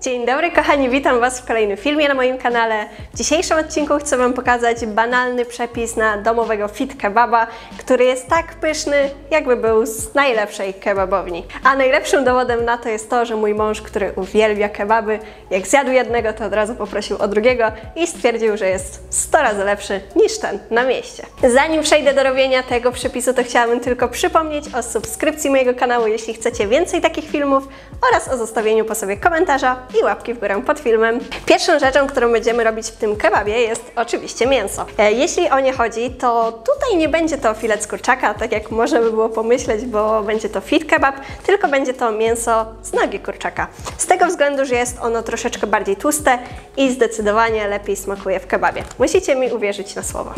Dzień dobry kochani, witam Was w kolejnym filmie na moim kanale. W dzisiejszym odcinku chcę Wam pokazać banalny przepis na domowego fit kebaba, który jest tak pyszny, jakby był z najlepszej kebabowni. A najlepszym dowodem na to jest to, że mój mąż, który uwielbia kebaby, jak zjadł jednego, to od razu poprosił o drugiego i stwierdził, że jest 100 razy lepszy niż ten na mieście. Zanim przejdę do robienia tego przepisu, to chciałabym tylko przypomnieć o subskrypcji mojego kanału, jeśli chcecie więcej takich filmów, oraz o zostawieniu po sobie komentarza i łapki w górę pod filmem. Pierwszą rzeczą, którą będziemy robić w tym kebabie, jest oczywiście mięso. Jeśli o nie chodzi, to tutaj nie będzie to filet z kurczaka, tak jak można by było pomyśleć, bo będzie to fit kebab, tylko będzie to mięso z nogi kurczaka. Z tego względu, że jest ono troszeczkę bardziej tłuste i zdecydowanie lepiej smakuje w kebabie. Musicie mi uwierzyć na słowo.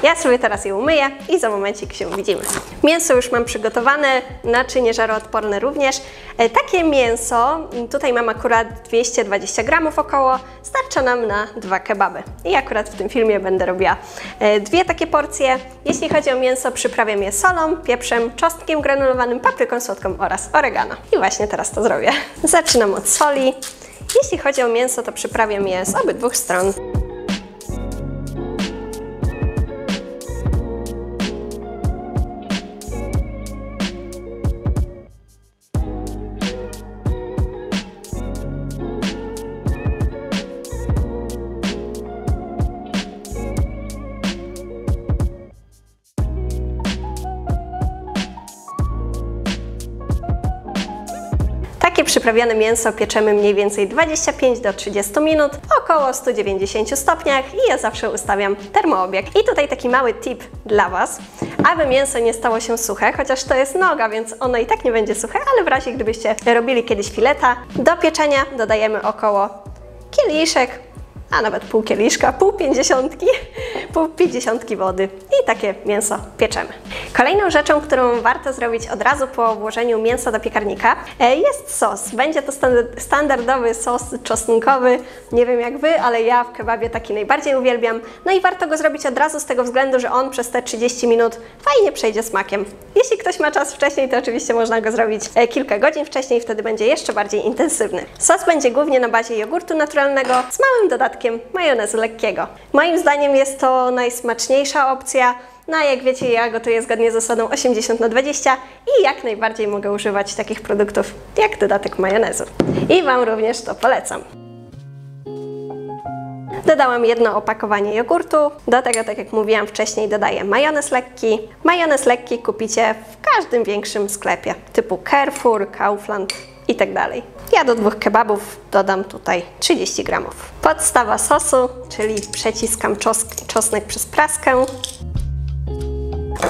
Ja sobie teraz je umyję i za momencik się widzimy. Mięso już mam przygotowane, naczynie żaroodporne również. Takie mięso, tutaj mam akurat 220 gramów około, starcza nam na 2 kebaby. I akurat w tym filmie będę robiła 2 takie porcje. Jeśli chodzi o mięso, przyprawiam je solą, pieprzem, czosnkiem granulowanym, papryką słodką oraz oregano. I właśnie teraz to zrobię. Zaczynam od soli. Jeśli chodzi o mięso, to przyprawiam je z obydwu stron. Takie przyprawione mięso pieczemy mniej więcej 25 do 30 minut, około 190 stopniach i ja zawsze ustawiam termoobieg. I tutaj taki mały tip dla Was, aby mięso nie stało się suche, chociaż to jest noga, więc ono i tak nie będzie suche, ale w razie gdybyście robili kiedyś fileta, do pieczenia dodajemy około kieliszek, a nawet pół kieliszka, pół pięćdziesiątki wody i takie mięso pieczemy. Kolejną rzeczą, którą warto zrobić od razu po włożeniu mięsa do piekarnika, jest sos. Będzie to standardowy sos czosnkowy, nie wiem jak Wy, ale ja w kebabie taki najbardziej uwielbiam. No i warto go zrobić od razu z tego względu, że on przez te 30 minut fajnie przejdzie smakiem. Jeśli ktoś ma czas wcześniej, to oczywiście można go zrobić kilka godzin wcześniej, wtedy będzie jeszcze bardziej intensywny. Sos będzie głównie na bazie jogurtu naturalnego z małym dodatkiem majonezu lekkiego. Moim zdaniem jest to najsmaczniejsza opcja. No jak wiecie, ja gotuję zgodnie z zasadą 80/20 i jak najbardziej mogę używać takich produktów jak dodatek majonezu. I Wam również to polecam. Dodałam jedno opakowanie jogurtu. Do tego, tak jak mówiłam wcześniej, dodaję majonez lekki. Majonez lekki kupicie w każdym większym sklepie, typu Carrefour, Kaufland i tak dalej. Ja do 2 kebabów dodam tutaj 30 gramów. Podstawa sosu, czyli przeciskam czosnek przez praskę.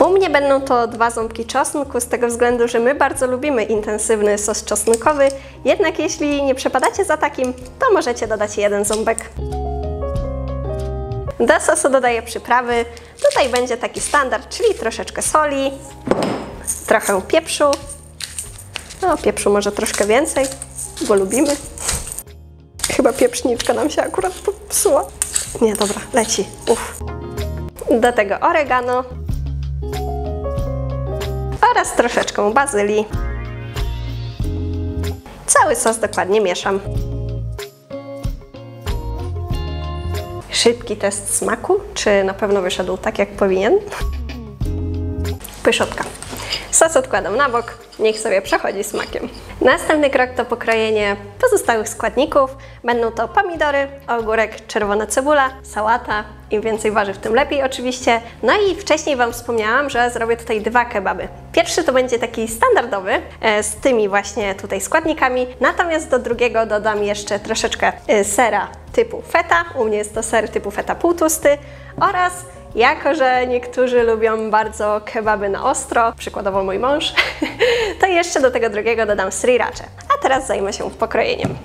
U mnie będą to 2 ząbki czosnku, z tego względu, że my bardzo lubimy intensywny sos czosnkowy, jednak jeśli nie przepadacie za takim, to możecie dodać 1 ząbek. Do sosu dodaję przyprawy. Tutaj będzie taki standard, czyli troszeczkę soli, trochę pieprzu. No, pieprzu może troszkę więcej, bo lubimy. Chyba pieprzniczka nam się akurat popsuła. Nie, dobra, leci. Do tego oregano oraz troszeczkę bazylii. Cały sos dokładnie mieszam. Szybki test smaku, czy na pewno wyszedł tak jak powinien? Pyszotka. Sos odkładam na bok, niech sobie przechodzi smakiem. Następny krok to pokrojenie pozostałych składników. Będą to pomidory, ogórek, czerwona cebula, sałata. Im więcej warzyw, tym lepiej oczywiście. No i wcześniej Wam wspomniałam, że zrobię tutaj 2 kebaby. Pierwszy to będzie taki standardowy, z tymi właśnie tutaj składnikami. Natomiast do drugiego dodam jeszcze troszeczkę sera typu feta. U mnie jest to ser typu feta półtłusty oraz jako że niektórzy lubią bardzo kebaby na ostro, przykładowo mój mąż, to jeszcze do tego drugiego dodam sriracha. A teraz zajmę się pokrojeniem.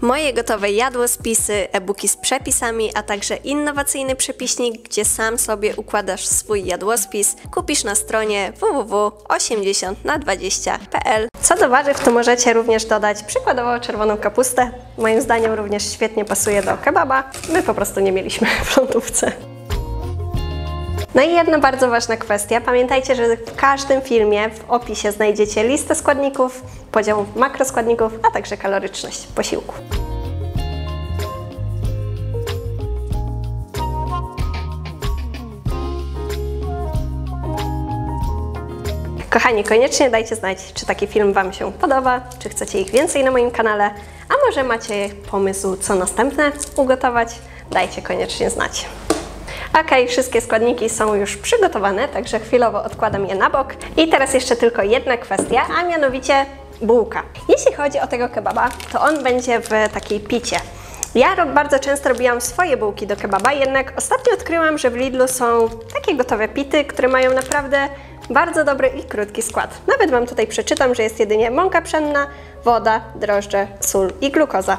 Moje gotowe jadłospisy, e-booki z przepisami, a także innowacyjny przepiśnik, gdzie sam sobie układasz swój jadłospis, kupisz na stronie www.80na20.pl. Co do warzyw, to możecie również dodać przykładowo czerwoną kapustę. Moim zdaniem również świetnie pasuje do kebaba. My po prostu nie mieliśmy w lodówce. No i jedna bardzo ważna kwestia. Pamiętajcie, że w każdym filmie w opisie znajdziecie listę składników, podział makroskładników, a także kaloryczność posiłku. Kochani, koniecznie dajcie znać, czy taki film Wam się podoba, czy chcecie ich więcej na moim kanale, a może macie pomysł, co następne ugotować? Dajcie koniecznie znać. Ok, wszystkie składniki są już przygotowane, także chwilowo odkładam je na bok. I teraz jeszcze tylko jedna kwestia, a mianowicie bułka. Jeśli chodzi o tego kebaba, to on będzie w takiej picie. Ja bardzo często robiłam swoje bułki do kebaba, jednak ostatnio odkryłam, że w Lidlu są takie gotowe pity, które mają naprawdę bardzo dobry i krótki skład. Nawet Wam tutaj przeczytam, że jest jedynie mąka pszenna, woda, drożdże, sól i glukoza.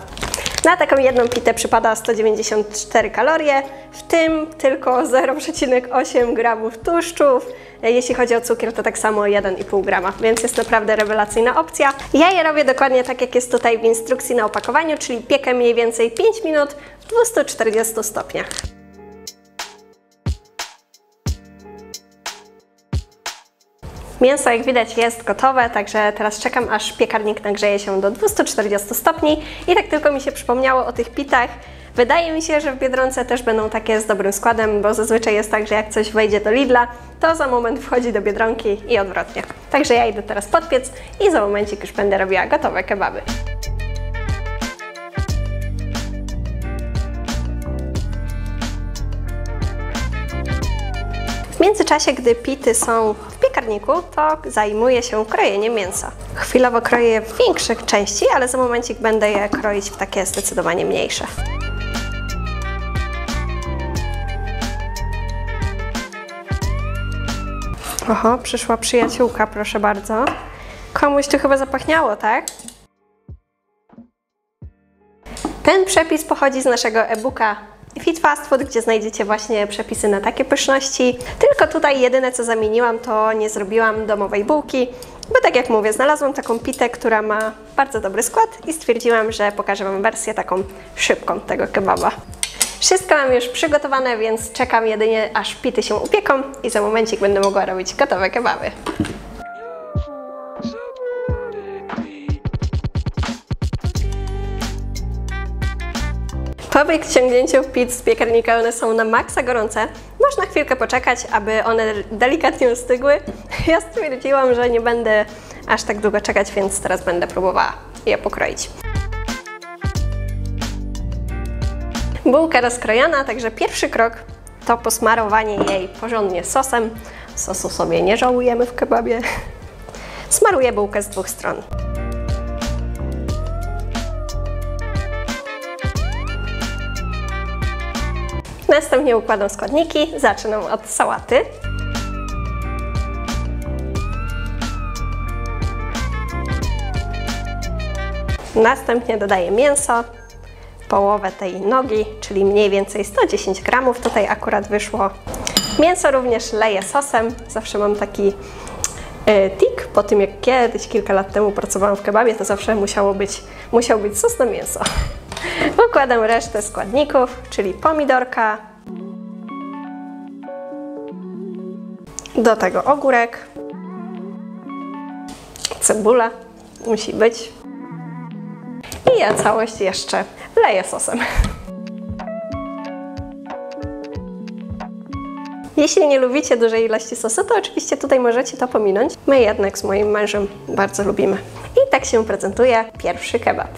Na taką jedną pitę przypada 194 kalorie, w tym tylko 0,8 gramów tłuszczów. Jeśli chodzi o cukier, to tak samo 1,5 grama, więc jest naprawdę rewelacyjna opcja. Ja je robię dokładnie tak, jak jest tutaj w instrukcji na opakowaniu, czyli piekę mniej więcej 5 minut w 240 stopniach. Mięso, jak widać, jest gotowe, także teraz czekam, aż piekarnik nagrzeje się do 240 stopni. I tak tylko mi się przypomniało o tych pitach. Wydaje mi się, że w Biedronce też będą takie z dobrym składem, bo zazwyczaj jest tak, że jak coś wejdzie do Lidla, to za moment wchodzi do Biedronki i odwrotnie. Także ja idę teraz podpiec i za momencik już będę robiła gotowe kebaby. W międzyczasie, gdy pity są w piekarniku, to zajmuję się krojeniem mięsa. Chwilowo kroję je w większych części, ale za momencik będę je kroić w takie zdecydowanie mniejsze. Oho, przyszła przyjaciółka, proszę bardzo. Komuś tu chyba zapachniało, tak? Ten przepis pochodzi z naszego e-booka Fit Fast Food, gdzie znajdziecie właśnie przepisy na takie pyszności. Tylko tutaj jedyne, co zamieniłam, to nie zrobiłam domowej bułki, bo tak jak mówię, znalazłam taką pitę, która ma bardzo dobry skład i stwierdziłam, że pokażę Wam wersję taką szybką tego kebaba. Wszystko mam już przygotowane, więc czekam jedynie, aż pity się upieką i za momencik będę mogła robić gotowe kebaby. Po wyciągnięciu pit z piekarnika one są na maksa gorące. Można chwilkę poczekać, aby one delikatnie ostygły. Ja stwierdziłam, że nie będę aż tak długo czekać, więc teraz będę próbowała je pokroić. Bułka rozkrojona, także pierwszy krok to posmarowanie jej porządnie sosem. Sosu sobie nie żałujemy w kebabie. Smaruję bułkę z dwóch stron. Następnie układam składniki, zaczynam od sałaty. Następnie dodaję mięso, połowę tej nogi, czyli mniej więcej 110 gramów, tutaj akurat wyszło. Mięso również leję sosem, zawsze mam taki tik, po tym jak kiedyś, kilka lat temu pracowałam w kebabie, to zawsze musiał być sos na mięso. Układam resztę składników, czyli pomidorka, do tego ogórek, cebula musi być i ja całość jeszcze leję sosem. Jeśli nie lubicie dużej ilości sosu, to oczywiście tutaj możecie to pominąć. My jednak z moim mężem bardzo lubimy. I tak się prezentuje pierwszy kebab.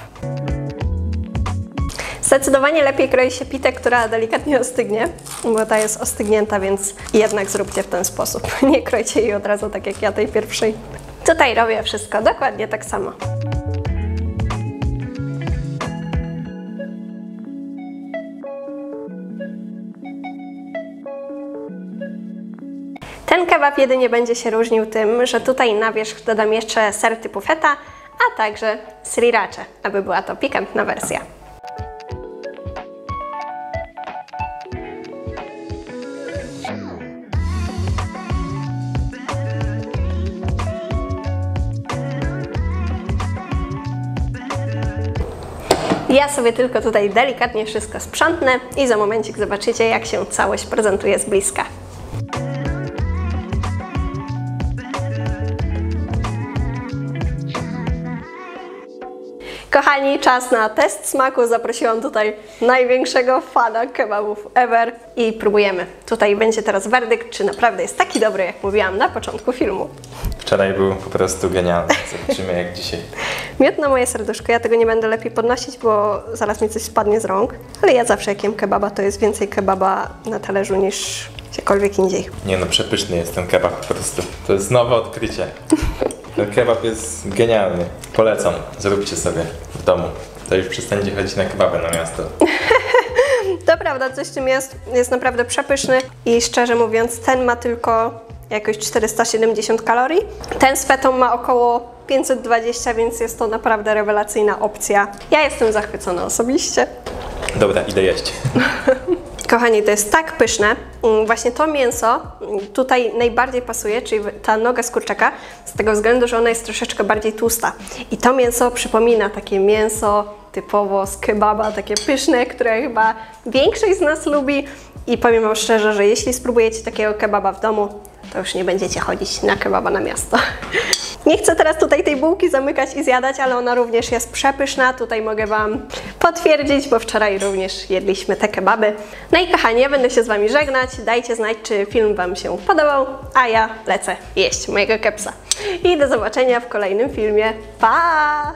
Zdecydowanie lepiej kroi się pitę, która delikatnie ostygnie, bo ta jest ostygnięta, więc jednak zróbcie w ten sposób. Nie krojcie jej od razu tak jak ja tej pierwszej. Tutaj robię wszystko dokładnie tak samo. Ten kebab jedynie będzie się różnił tym, że tutaj na wierzch dodam jeszcze ser typu feta, a także sriracha, aby była to pikantna wersja. Ja sobie tylko tutaj delikatnie wszystko sprzątnę i za momencik zobaczycie, jak się całość prezentuje z bliska. Kochani, czas na test smaku. Zaprosiłam tutaj największego fana kebabów ever i próbujemy. Tutaj będzie teraz werdykt, czy naprawdę jest taki dobry, jak mówiłam na początku filmu. Wczoraj był po prostu genialny. Zobaczymy jak dzisiaj. Miód na moje serduszko. Ja tego nie będę lepiej podnosić, bo zaraz mi coś spadnie z rąk. Ale ja zawsze jak jem kebaba, to jest więcej kebaba na talerzu niż gdziekolwiek indziej. Nie no, przepyszny jest ten kebab po prostu. To jest nowe odkrycie. Ten kebab jest genialny. Polecam. Zróbcie sobie w domu. To już przestańcie chodzić na kebaby na miasto. To prawda, coś w tym jest naprawdę przepyszny i szczerze mówiąc ten ma tylko jakoś 470 kalorii. Ten z fetą ma około 520, więc jest to naprawdę rewelacyjna opcja. Ja jestem zachwycona osobiście. Dobra, idę jeść. Kochani, to jest tak pyszne. Właśnie to mięso tutaj najbardziej pasuje, czyli ta noga z kurczaka, z tego względu, że ona jest troszeczkę bardziej tłusta. I to mięso przypomina takie mięso typowo z kebaba, takie pyszne, które chyba większość z nas lubi. I powiem wam szczerze, że jeśli spróbujecie takiego kebaba w domu, to już nie będziecie chodzić na kebaba na miasto. Nie chcę teraz tutaj tej bułki zamykać i zjadać, ale ona również jest przepyszna. Tutaj mogę wam potwierdzić, bo wczoraj również jedliśmy te kebaby. No i kochani, ja będę się z wami żegnać. Dajcie znać, czy film wam się podobał, a ja lecę jeść mojego kepsa. I do zobaczenia w kolejnym filmie. Pa!